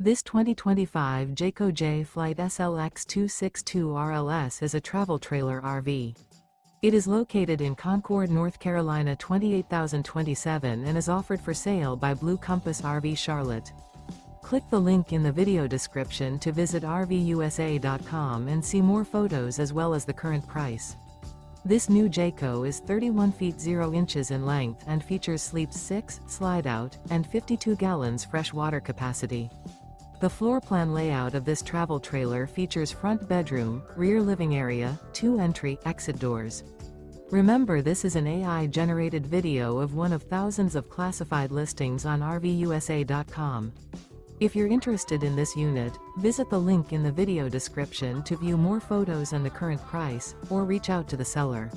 This 2025 Jayco Jay Flight SLX 262 RLS is a travel trailer RV. It is located in Concord, North Carolina 28027 and is offered for sale by Blue Compass RV Charlotte. Click the link in the video description to visit RVUSA.com and see more photos as well as the current price. This new Jayco is 31 feet 0 inches in length and features sleeps 6, slide-out, and 52 gallons fresh water capacity. The floor plan layout of this travel trailer features front bedroom, rear living area, 2 entry/exit doors. Remember, this is an AI-generated video of one of thousands of classified listings on RVUSA.com. If you're interested in this unit, visit the link in the video description to view more photos and the current price, or reach out to the seller.